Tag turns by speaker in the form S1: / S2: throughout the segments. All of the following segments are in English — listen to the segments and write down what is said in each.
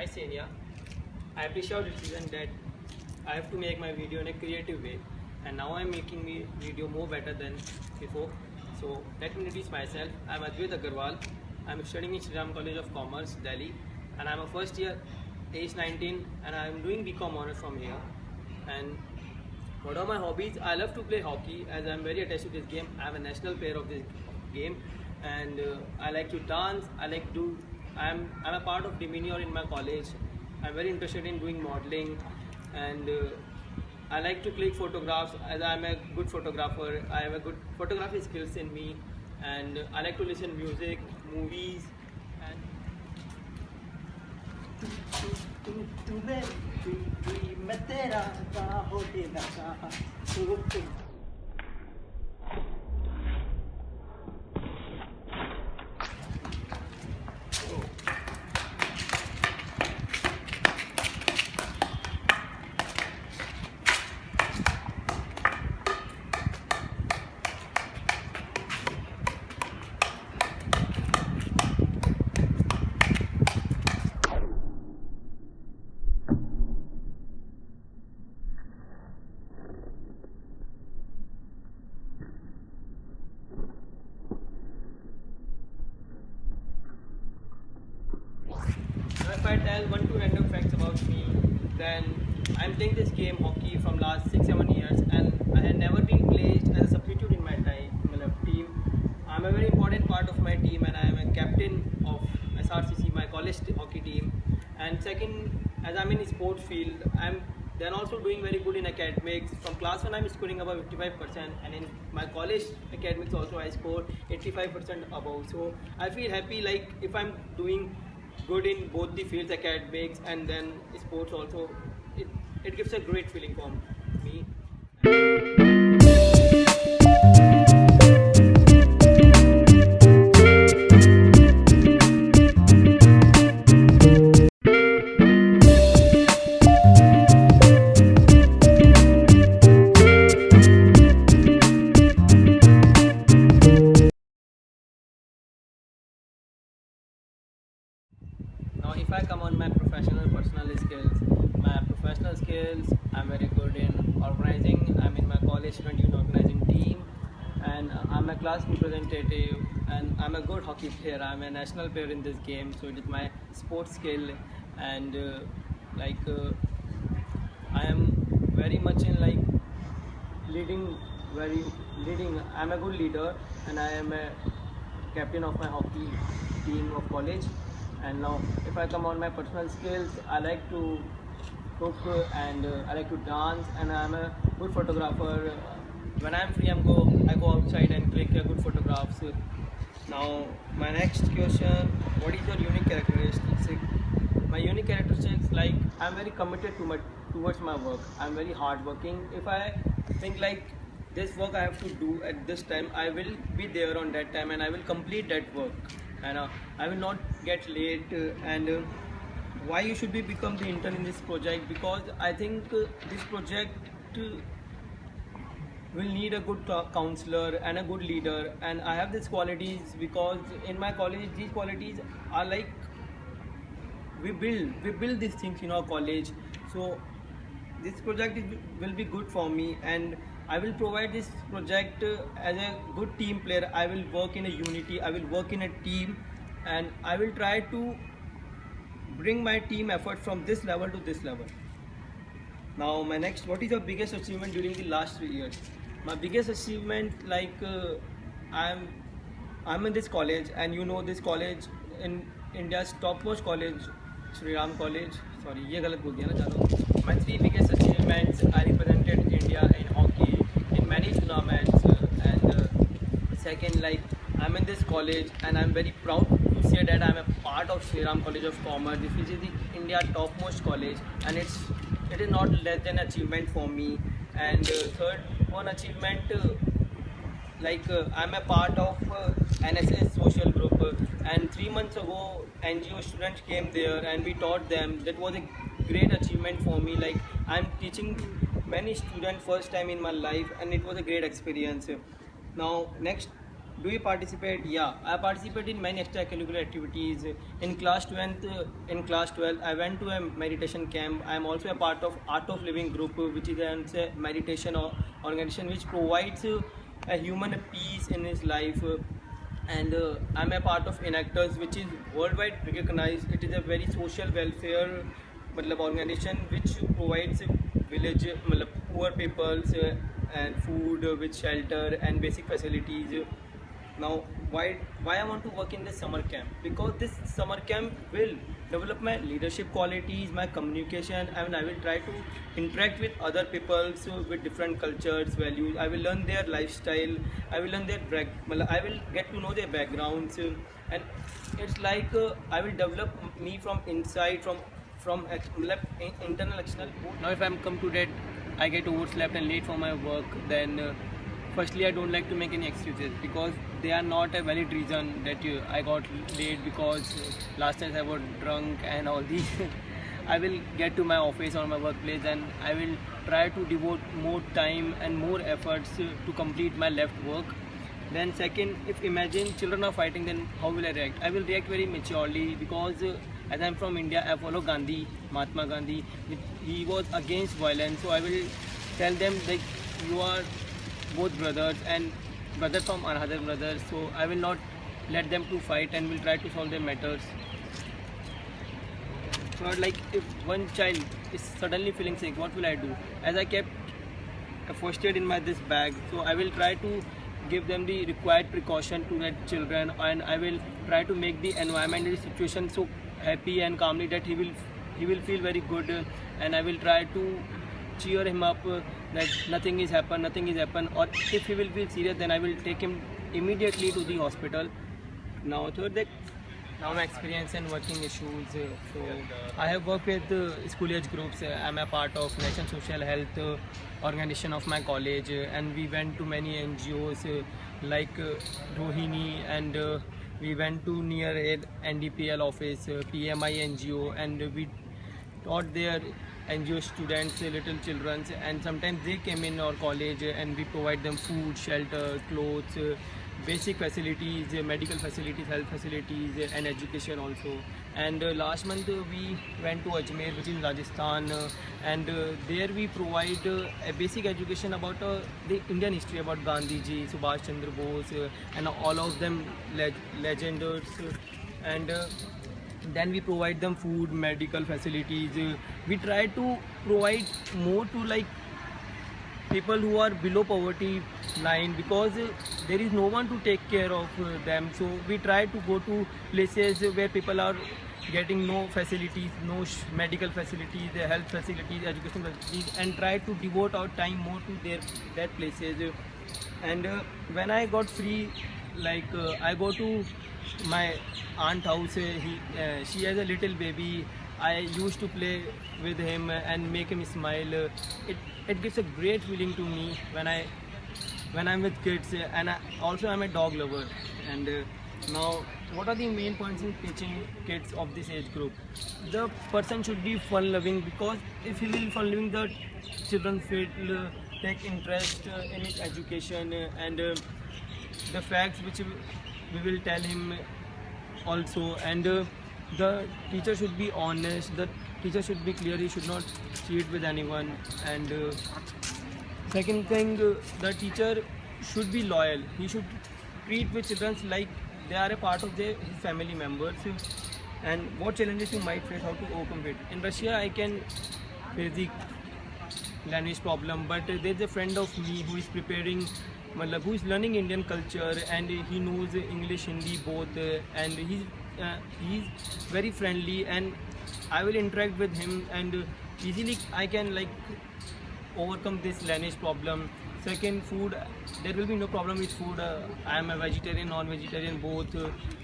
S1: Hi Senia. I appreciate the decision that I have to make my video in a creative way, and now I'm making my video more better than before. So let me introduce myself. I'm Advait Agarwal. I'm studying in Shri Ram College of Commerce, Delhi, and I'm a first year, age 19, and I'm doing BCom honors from here. And what are my hobbies? I love to play hockey as I'm very attached to this game. I'm a national player of this game, and I like to dance. I'm a part of Diminior in my college. I'm very interested in doing modeling, and I like to click photographs as I'm a good photographer. I have a good photography skills in me, and I like to listen music, movies, and
S2: तू मेरी मैं तेरा बाहों देना चाहा तू
S1: Now if I tell 1 2 random facts about me, then I'm playing this game hockey from last 6 7 years, and I had never been placed as a substitute in my team. I'm a very important part of my team, and I am a captain of SRCC, my college hockey team. And second, as I'm in sports field, I'm then also doing very good in academics. From class 1 I'm scoring above 55%, and in my college academics also I scored 85% above. So I feel happy, like if I'm doing good in both the fields, academics and then sports also, it gives a great feeling for me. Now if I come on my personal skills, I'm very good in organizing. I'm in my college student union organizing team, and I'm a class representative, and I'm a good hockey player. I'm a national player in this game, so it is my sports skill. And I am very much in like leading, very leading. I'm a good leader, and I am a captain of my hockey team of college. And now if I come on my personal skills, I like to cook, and I like to dance, and I'm a good photographer. When I'm free, I go outside and click good photographs. Now my next question: what is your unique characteristics? My unique characteristics, like I'm very committed towards my work. I'm very hardworking. If I think like this work I have to do at this time, I will be there on that time, and I will complete that work, and I will not get late. And why you should be become the intern in this project? Because I think this project will need a good counselor and a good leader, and I have these qualities because in my college these qualities are like we build these things in our college. So this project will be good for me, and I will provide this project as a good team player. I will work in a unity, I will work in a team, and I will try to bring my team effort from this level to this level. Now my next, what is your biggest achievement during the last 3 years? My biggest achievement, like I'm in this college, and you know this college in India's topmost college, Shri Ram College. Sorry, ये गलत बोल दिया ना ज़्यादा. My 3 biggest achievements: I represented India in hockey in many tournaments, and second, like I'm in this college, and I'm very proud to say that I'm a part of Shri Ram College of Commerce. This is the India topmost college, and it is not less than achievement for me. And third one achievement, I'm a part of NSS social group, and 3 months ago NGO students came there and we taught them. That was a great achievement for me. Like I'm teaching many students first time in my life, and it was a great experience. Now next, Do you participate? Yeah, I participate in many extracurricular activities. In class 12, I went to a meditation camp. I am also a part of Art of Living group, which is a meditation organization which provides a human peace in his life. And I'm a part of Enactors, which is worldwide recognized. It is a very social welfare organization which provides village poor peoples and food with shelter and basic facilities. Now, why I want to work in this summer camp? Because this summer camp will develop my leadership qualities, my communication, and I will try to interact with other people with different cultures, values. I will learn their lifestyle. I will learn their I will get to know their backgrounds, and it's like I will develop me from inside, from internal external. Now, if I'm come to that, I get overslept and late for my work, then. Firstly, I don't like to make any excuses because they are not a valid reason that I got late because last night I was drunk and all these. I will get to my office or my workplace and I will try to devote more time and more efforts to complete my left work. Then second, if imagine children are fighting, then how will I react? I will react very maturely because as I'm from India, I follow Gandhi, Mahatma Gandhi. He was against violence, so I will tell them like you are both brothers and brother from another brother, so I will not let them to fight and will try to solve their matters. So like if one child is suddenly feeling sick, what will I do? As I kept a first aid in my this bag, so I will try to give them the required precaution to that children, and I will try to make the environment and the situation so happy and calmly that he will feel very good, and I will try to cheer him up that nothing is happened, or if he will feel serious, then I will take him immediately to the hospital. Now third, that now my experience in working issues, so I have worked with school age groups. I'm a part of National Social Health organization of my college, and we went to many NGOs like Rohini, and we went to near NDPL office, PMI NGO, and we taught their NGO students, little children, and sometimes they came in our college and we provide them food, shelter, clothes, basic facilities, medical facilities, health facilities, and education also. And last month we went to Ajmer, which is Rajasthan, and there we provide a basic education about the Indian history, about Gandhi ji, Subhash Chandra Bose, and all of them legenders. And then we provide them food, medical facilities. We try to provide more to like people who are below poverty line because there is no one to take care of them. So we try to go to places where people are getting no facilities, no medical facilities, health facilities, education facilities, and try to devote our time more to that places. And when I got free, like I go to my aunt house. She has a little baby. I used to play with him and make him smile. It gives a great feeling to me when I'm with kids, and also I'm a dog lover. And now, what are the main points in teaching kids of this age group? The person should be fun loving, because if he will fun loving, the children will take interest in his education, and the facts which we will tell him also. And the teacher should be honest, the teacher should be clear, he should not cheat with anyone. And second thing, the teacher should be loyal. He should treat with children like they are a part of his family members. And what challenges you might face, how to overcome it. In Russia, I can face the language problem, but there's a friend of me who is preparing, who is learning Indian culture, and he knows English, Hindi both, and he's very friendly, and I will interact with him, and easily I can like overcome this language problem. Second, food, there will be no problem with food. I am a vegetarian, non-vegetarian both.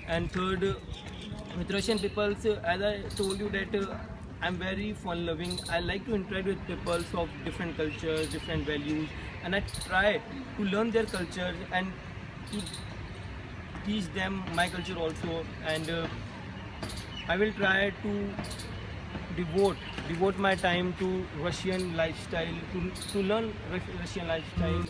S1: And third, with Russian people, as I told you that I'm very fun-loving. I like to interact with people of different cultures, different values, and I try to learn their culture and to teach them my culture also. And I will try to devote my time to Russian lifestyle, to learn Russian lifestyle.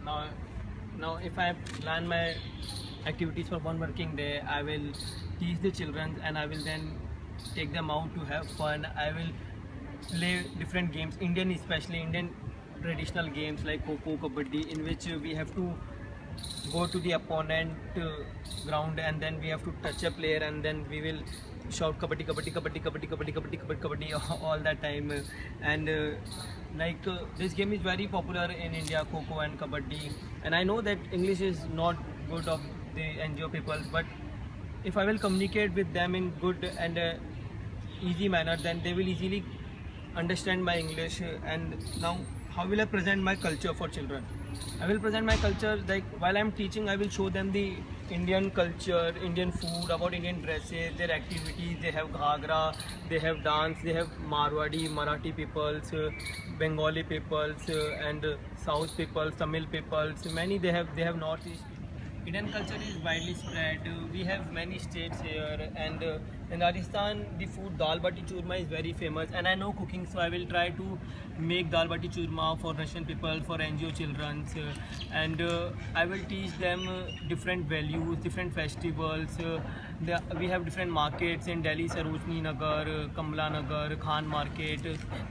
S1: now now if I plan my activities for one working day, I will teach the children and I will then take them out to have fun. I will play different games, Indian, especially Indian traditional games like Kho, Kabaddi, in which we have to go to the opponent ground and then we have to touch a player and then we will shout kabaddi kabaddi kabaddi kabaddi kabaddi kabaddi kabaddi kabaddi all that time. And this game is very popular in India, Kho and Kabaddi, and I know that English is not good of the NGO people, but if I will communicate with them in good and easy manner, then they will easily understand my English. And now how will I present my culture for children? I will present my culture like while I'm teaching, I will show them the Indian culture, Indian food, about Indian dresses, their activities. They have ghagra, they have dance, they have Marwadi, Marathi peoples, Bengali peoples, and South peoples, Tamil peoples. Many they have Northeast. Indian culture is widely spread. We have many states here, and in Rajasthan, the food dal bati churma is very famous. And I know cooking, so I will try to make dal bati churma for Russian people, for NGO children, and I will teach them different values, different festivals. We have different markets in Delhi, Sarojini Nagar, Kamla Nagar, Khan Market.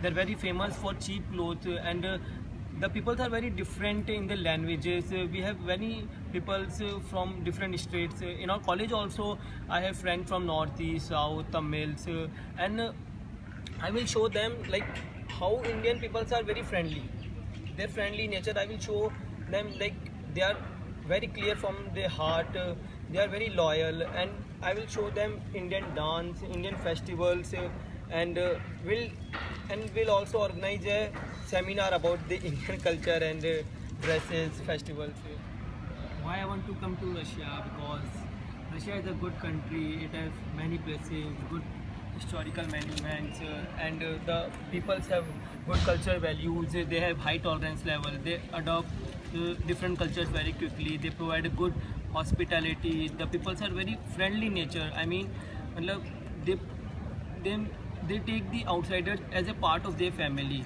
S1: They're very famous for cheap clothes and. The peoples are very different in the languages. We have many peoples from different states. In our college also, I have friends from Northeast, South, Tamils, and I will show them like how Indian peoples are very friendly. Their friendly nature, I will show them like they are very clear from their heart. They are very loyal, and I will show them Indian dance, Indian festivals, and will also organize a seminar about the Indian culture and dresses, festivals. Why I want to come to Russia? Because Russia is a good country. It has many places, good historical monuments, and the peoples have good cultural values. They have high tolerance level. They adopt different cultures very quickly. They provide a good hospitality. The peoples are very friendly nature. I mean, they they take the outsiders as a part of their family.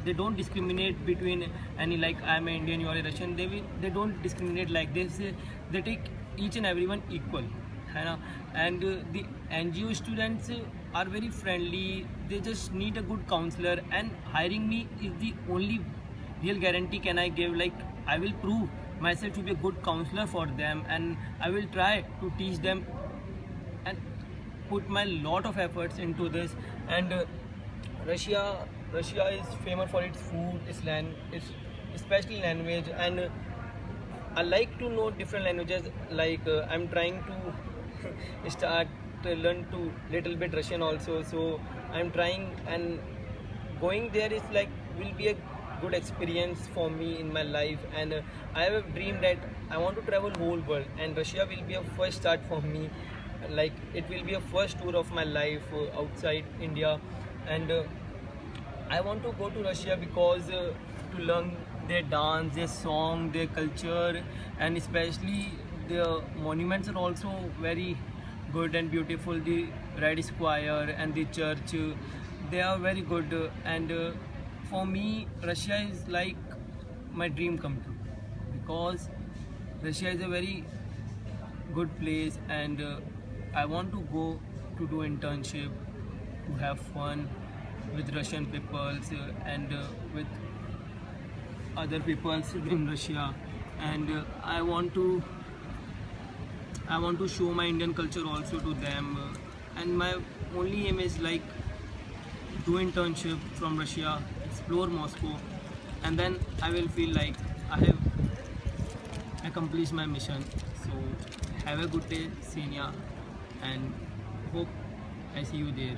S1: They don't discriminate between any, like I'm an Indian, you are a Russian. They don't discriminate like this. They take each and everyone equal, है ना? And the NGO students are very friendly. They just need a good counselor, and hiring me is the only real guarantee can I give. Like I will prove myself to be a good counselor for them, and I will try to teach them and put my lot of efforts into this. And Russia is famous for its food, its especially language, and I like to know different languages. Like I'm trying to start to learn to little bit Russian also. So I'm trying, and going there is like will be a good experience for me in my life. And I have a dream that I want to travel whole world, and Russia will be a first start for me. Like it will be a first tour of my life outside India, and I want to go to Russia because to learn their dance, their song, their culture, and especially the monuments are also very good and beautiful. The Red Square and the church, they are very good. And for me, Russia is like my dream come true, because Russia is a very good place, and I want to go to do internship, to have fun with Russian peoples and with other peoples in Russia. And I want to show my Indian culture also to them. And my only aim is like do internship from Russia, explore Moscow, and then I will feel like I have accomplished my mission. So have a good day, Senia, and hope I see you there.